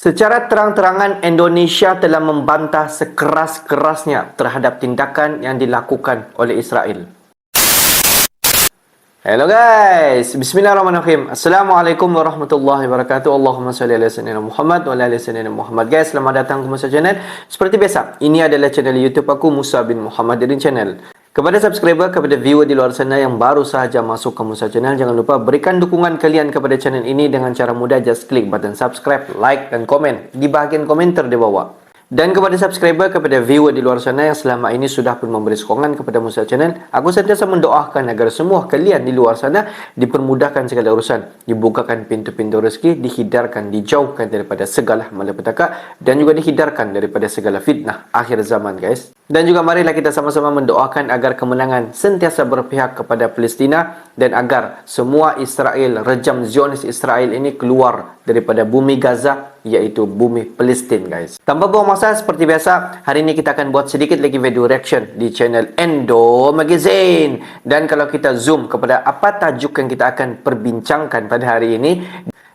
Secara terang-terangan, Indonesia telah membantah sekeras-kerasnya terhadap tindakan yang dilakukan oleh Israel. Hello guys, bismillahirrahmanirrahim. Assalamualaikum warahmatullahi wabarakatuh. Allahumma salli ala sayyidina Muhammad wa ala ali sayyidina Muhammad. Guys, selamat datang ke Musa Channel. Seperti biasa, ini adalah channel YouTube aku, Musa bin Muhammad Din Channel. Kepada subscriber, kepada viewer di luar sana yang baru sahaja masuk ke Musa Channel, jangan lupa berikan dukungan kalian kepada channel ini dengan cara mudah. Just klik button subscribe, like dan komen di bahagian komentar di bawah. Dan kepada subscriber, kepada viewer di luar sana yang selama ini sudah pun memberi sokongan kepada Musa Channel, aku sentiasa mendoakan agar semua kalian di luar sana dipermudahkan segala urusan, dibukakan pintu-pintu rezeki, dihindarkan, dijauhkan daripada segala malapetaka, dan juga dihindarkan daripada segala fitnah akhir zaman, guys. Dan juga marilah kita sama-sama mendoakan agar kemenangan sentiasa berpihak kepada Palestina dan agar semua Israel, rejam Zionis Israel ini keluar daripada bumi Gaza, yaitu bumi Palestin, guys. Tanpa buang masa, seperti biasa, hari ini kita akan buat sedikit lagi video reaction di channel Endo Magazine. Dan kalau kita zoom kepada apa tajuk yang kita akan perbincangkan pada hari ini,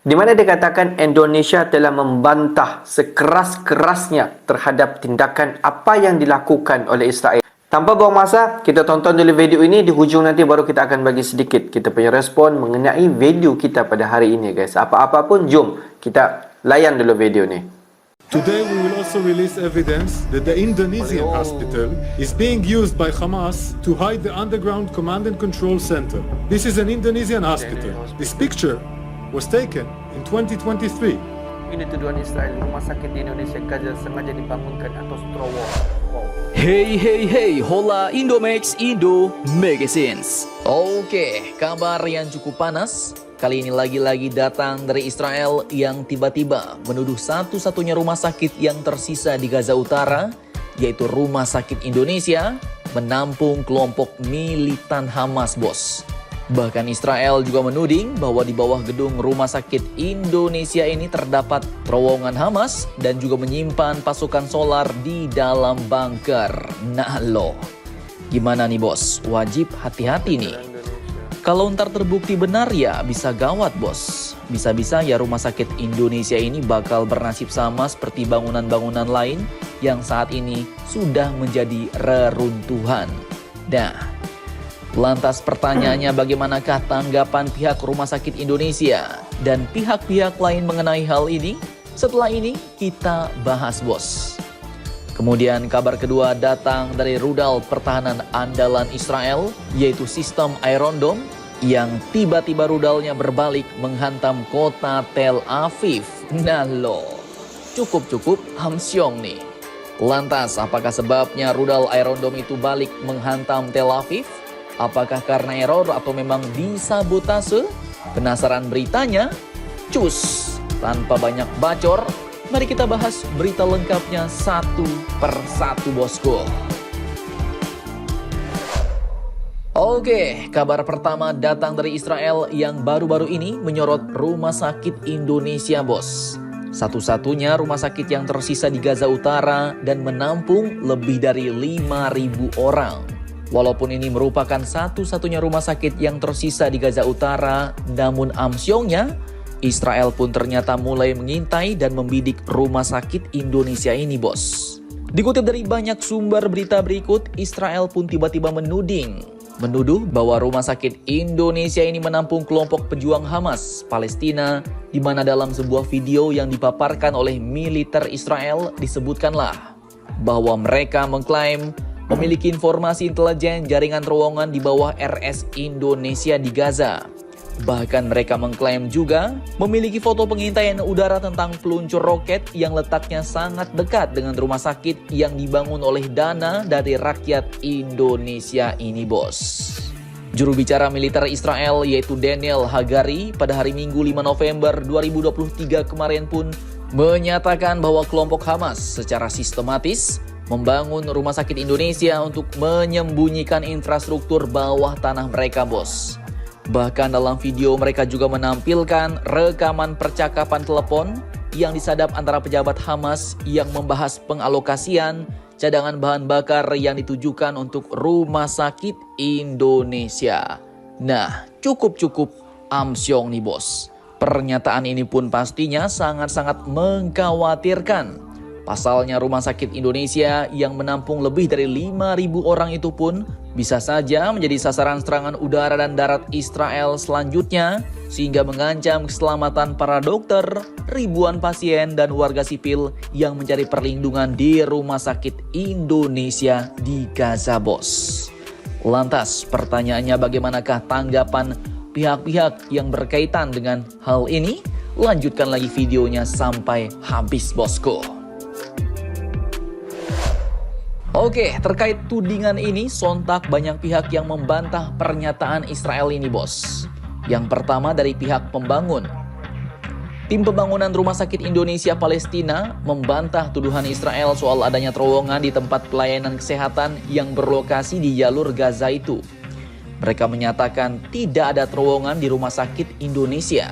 di mana dikatakan Indonesia telah membantah sekeras-kerasnya terhadap tindakan apa yang dilakukan oleh Israel. Tanpa buang masa, kita tonton dulu video ini. Di hujung nanti baru kita akan bagi sedikit kita punya respon mengenai video kita pada hari ini, guys. Apa-apa pun, jom kita layan dulu video ni. Today we will also release evidence that the Indonesian hospital is being used by Hamas to hide the underground command and control center. This is an Indonesian hospital. This picture was taken in 2023. Ini tuduhan Israel, rumah sakit di Indonesia Gaza sengaja dibangunkan atau terowong. Hey, hola Indomax Indo Magazines. Oke, kabar yang cukup panas. Kali ini lagi-lagi datang dari Israel yang tiba-tiba menuduh satu-satunya rumah sakit yang tersisa di Gaza Utara, yaitu Rumah Sakit Indonesia, menampung kelompok militan Hamas, bos. Bahkan Israel juga menuding bahwa di bawah gedung Rumah Sakit Indonesia ini terdapat terowongan Hamas dan juga menyimpan pasukan solar di dalam bunker. Nah loh, gimana nih bos? Wajib hati-hati nih. Kalau ntar terbukti benar ya bisa gawat, bos. Bisa-bisa ya Rumah Sakit Indonesia ini bakal bernasib sama seperti bangunan-bangunan lain yang saat ini sudah menjadi reruntuhan. Nah, lantas pertanyaannya, bagaimanakah tanggapan pihak Rumah Sakit Indonesia dan pihak-pihak lain mengenai hal ini? Setelah ini kita bahas, bos. Kemudian kabar kedua datang dari rudal pertahanan andalan Israel, yaitu sistem Iron Dome, yang tiba-tiba rudalnya berbalik menghantam kota Tel Aviv. Nah loh, cukup hamsyong nih. Lantas apakah sebabnya rudal Iron Dome itu balik menghantam Tel Aviv? Apakah karena error atau memang disabotase? Penasaran beritanya? Cus! Tanpa banyak bacor, mari kita bahas berita lengkapnya satu per satu, bosku. Oke, kabar pertama datang dari Israel yang baru-baru ini menyorot Rumah Sakit Indonesia, bos. Satu-satunya rumah sakit yang tersisa di Gaza Utara dan menampung lebih dari 5.000 orang. Walaupun ini merupakan satu-satunya rumah sakit yang tersisa di Gaza Utara, namun amsyongnya, Israel pun ternyata mulai mengintai dan membidik Rumah Sakit Indonesia ini, bos. Dikutip dari banyak sumber berita berikut, Israel pun tiba-tiba menuduh bahwa Rumah Sakit Indonesia ini menampung kelompok pejuang Hamas Palestina, di mana dalam sebuah video yang dipaparkan oleh militer Israel disebutkanlah bahwa mereka mengklaim memiliki informasi intelijen jaringan terowongan di bawah RS Indonesia di Gaza. Bahkan mereka mengklaim juga memiliki foto pengintaian udara tentang peluncur roket yang letaknya sangat dekat dengan rumah sakit yang dibangun oleh dana dari rakyat Indonesia ini, bos. Juru bicara militer Israel yaitu Daniel Hagari pada hari Minggu 5 November 2023 kemarin pun menyatakan bahwa kelompok Hamas secara sistematis membangun Rumah Sakit Indonesia untuk menyembunyikan infrastruktur bawah tanah mereka, bos. Bahkan dalam video mereka juga menampilkan rekaman percakapan telepon yang disadap antara pejabat Hamas yang membahas pengalokasian cadangan bahan bakar yang ditujukan untuk Rumah Sakit Indonesia. Nah, cukup amsyong nih, bos. Pernyataan ini pun pastinya sangat-sangat mengkhawatirkan. Pasalnya Rumah Sakit Indonesia yang menampung lebih dari 5.000 orang itu pun bisa saja menjadi sasaran serangan udara dan darat Israel selanjutnya, sehingga mengancam keselamatan para dokter, ribuan pasien dan warga sipil yang mencari perlindungan di Rumah Sakit Indonesia di Gaza, bos. Lantas pertanyaannya, bagaimanakah tanggapan pihak-pihak yang berkaitan dengan hal ini? Lanjutkan lagi videonya sampai habis, bosku. Oke, terkait tudingan ini, sontak banyak pihak yang membantah pernyataan Israel ini, bos. Yang pertama dari pihak pembangun. Tim pembangunan Rumah Sakit Indonesia Palestina membantah tuduhan Israel soal adanya terowongan di tempat pelayanan kesehatan yang berlokasi di jalur Gaza itu. Mereka menyatakan tidak ada terowongan di Rumah Sakit Indonesia.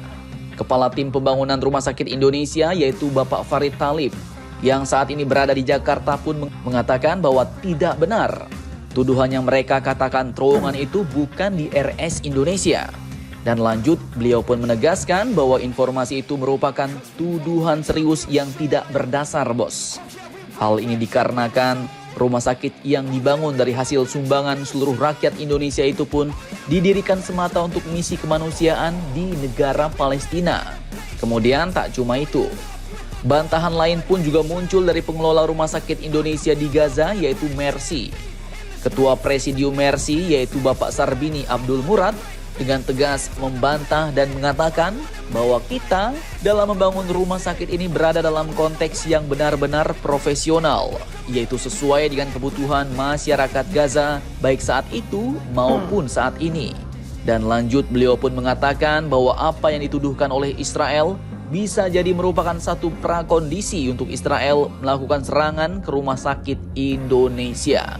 Kepala Tim Pembangunan Rumah Sakit Indonesia yaitu Bapak Farid Thalib, yang saat ini berada di Jakarta, pun mengatakan bahwa tidak benar. Tuduhan yang mereka katakan terowongan itu bukan di RS Indonesia. Dan lanjut, beliau pun menegaskan bahwa informasi itu merupakan tuduhan serius yang tidak berdasar, bos. Hal ini dikarenakan rumah sakit yang dibangun dari hasil sumbangan seluruh rakyat Indonesia itu pun didirikan semata untuk misi kemanusiaan di negara Palestina. Kemudian tak cuma itu, bantahan lain pun juga muncul dari pengelola Rumah Sakit Indonesia di Gaza, yaitu Mercy. Ketua Presidium Mercy yaitu Bapak Sarbini Abdul Murad dengan tegas membantah dan mengatakan bahwa kita dalam membangun rumah sakit ini berada dalam konteks yang benar-benar profesional, yaitu sesuai dengan kebutuhan masyarakat Gaza baik saat itu maupun saat ini. Dan lanjut, beliau pun mengatakan bahwa apa yang dituduhkan oleh Israel bisa jadi merupakan satu prakondisi untuk Israel melakukan serangan ke Rumah Sakit Indonesia.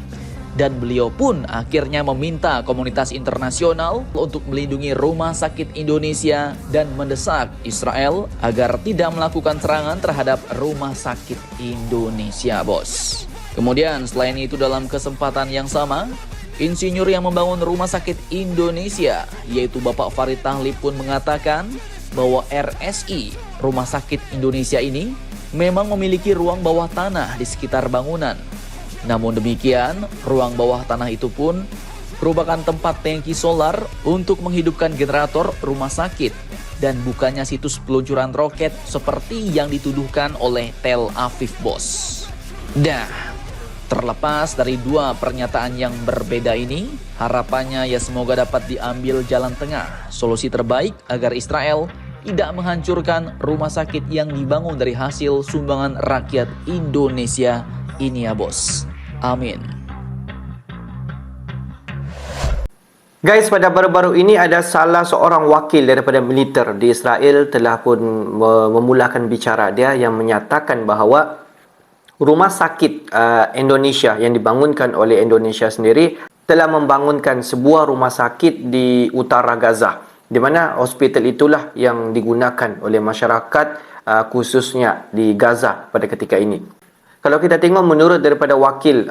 Dan beliau pun akhirnya meminta komunitas internasional untuk melindungi Rumah Sakit Indonesia dan mendesak Israel agar tidak melakukan serangan terhadap Rumah Sakit Indonesia, bos. Kemudian selain itu, dalam kesempatan yang sama, insinyur yang membangun Rumah Sakit Indonesia yaitu Bapak Farid Thalib pun mengatakan bahwa RSI, Rumah Sakit Indonesia ini, memang memiliki ruang bawah tanah di sekitar bangunan. Namun demikian, ruang bawah tanah itu pun merupakan tempat tangki solar untuk menghidupkan generator rumah sakit dan bukannya situs peluncuran roket seperti yang dituduhkan oleh Tel Aviv, bos. Dah, terlepas dari dua pernyataan yang berbeda ini, harapannya ya semoga dapat diambil jalan tengah, solusi terbaik agar Israel tidak menghancurkan rumah sakit yang dibangun dari hasil sumbangan rakyat Indonesia ini, ya bos. Amin. Guys, pada baru-baru ini ada salah seorang wakil daripada militer di Israel telah pun memulakan bicara dia yang menyatakan bahawa rumah sakit Indonesia yang dibangunkan oleh Indonesia sendiri telah membangunkan sebuah rumah sakit di utara Gaza, di mana hospital itulah yang digunakan oleh masyarakat khususnya di Gaza pada ketika ini. Kalau kita tengok menurut daripada wakil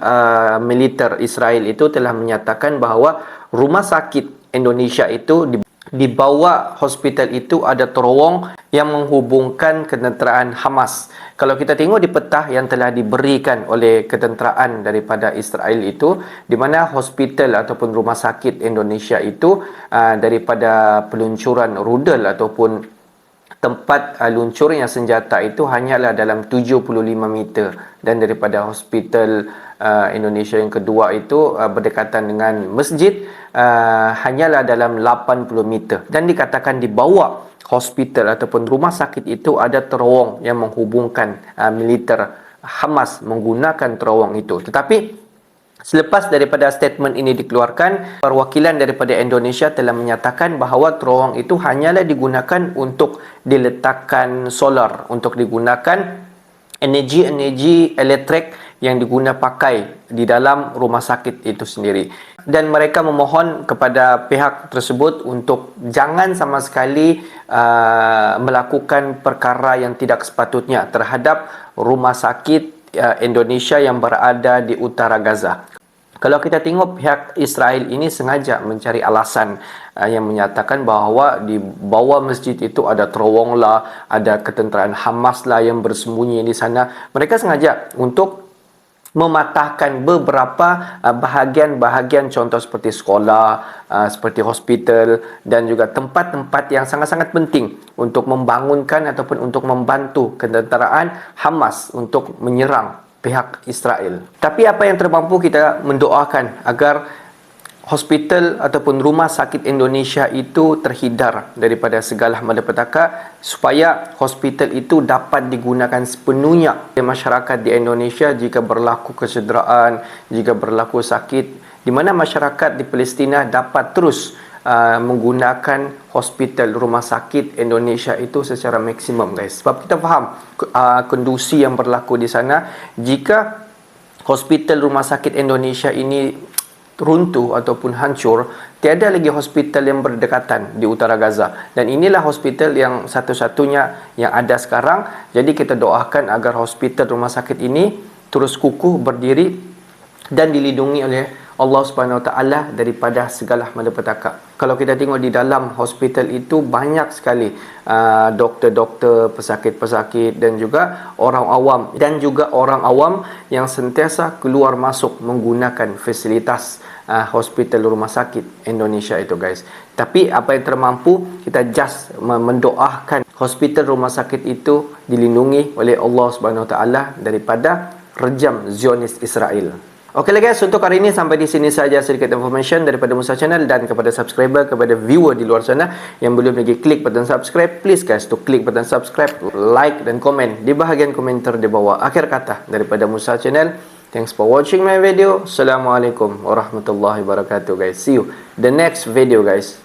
militer Israel itu telah menyatakan bahawa rumah sakit Indonesia itu di bawah hospital itu ada terowong yang menghubungkan ketenteraan Hamas. Kalau kita tengok di peta yang telah diberikan oleh ketenteraan daripada Israel itu, di mana hospital ataupun rumah sakit Indonesia itu daripada peluncuran rudal ataupun tempat luncurnya senjata itu hanyalah dalam 75 meter, dan daripada hospital Indonesia yang kedua itu berdekatan dengan masjid hanyalah dalam 80 meter, dan dikatakan di bawah hospital ataupun rumah sakit itu ada terowong yang menghubungkan militer Hamas menggunakan terowong itu. Tetapi selepas daripada statement ini dikeluarkan, perwakilan daripada Indonesia telah menyatakan bahawa terowong itu hanyalah digunakan untuk diletakkan solar, untuk digunakan energi elektrik yang digunakan pakai di dalam rumah sakit itu sendiri. Dan mereka memohon kepada pihak tersebut untuk jangan sama sekali melakukan perkara yang tidak sepatutnya terhadap rumah sakit Indonesia yang berada di utara Gaza. Kalau kita tengok pihak Israel ini sengaja mencari alasan yang menyatakan bahawa di bawah masjid itu ada terowong lah, ada ketenteraan Hamas lah yang bersembunyi di sana. Mereka sengaja untuk mematahkan beberapa bahagian-bahagian contoh seperti sekolah, seperti hospital dan juga tempat-tempat yang sangat-sangat penting untuk membangunkan ataupun untuk membantu ketenteraan Hamas untuk menyerang pihak Israel. Tapi apa yang termampu, kita mendoakan agar hospital ataupun rumah sakit Indonesia itu terhindar daripada segala malapetaka, supaya hospital itu dapat digunakan sepenuhnya oleh masyarakat di Indonesia jika berlaku kecederaan, jika berlaku sakit, di mana masyarakat di Palestin dapat terus menggunakan hospital rumah sakit Indonesia itu secara maksimum, guys. Sebab kita faham kondusi yang berlaku di sana. Jika hospital rumah sakit Indonesia ini runtuh ataupun hancur, tiada lagi hospital yang berdekatan di utara Gaza, dan inilah hospital yang satu-satunya yang ada sekarang. Jadi kita doakan agar hospital rumah sakit ini terus kukuh berdiri dan dilindungi oleh Allah Subhanahu Wa Taala daripada segala malapetaka. Kalau kita tengok di dalam hospital itu banyak sekali doktor-doktor, pesakit-pesakit dan juga orang awam yang sentiasa keluar masuk menggunakan fasilitas hospital rumah sakit Indonesia itu, guys. Tapi apa yang termampu, kita just mendoakan hospital rumah sakit itu dilindungi oleh Allah Subhanahu Wa Taala daripada rejam Zionis Israel. Okeylah guys, untuk hari ini sampai di sini saja sedikit information daripada Musa Channel, dan kepada subscriber, kepada viewer di luar sana yang belum lagi klik button subscribe, please guys to klik button subscribe, like dan komen di bahagian komentar di bawah. Akhir kata daripada Musa Channel, thanks for watching my video. Assalamualaikum warahmatullahi wabarakatuh guys. See you the next video guys.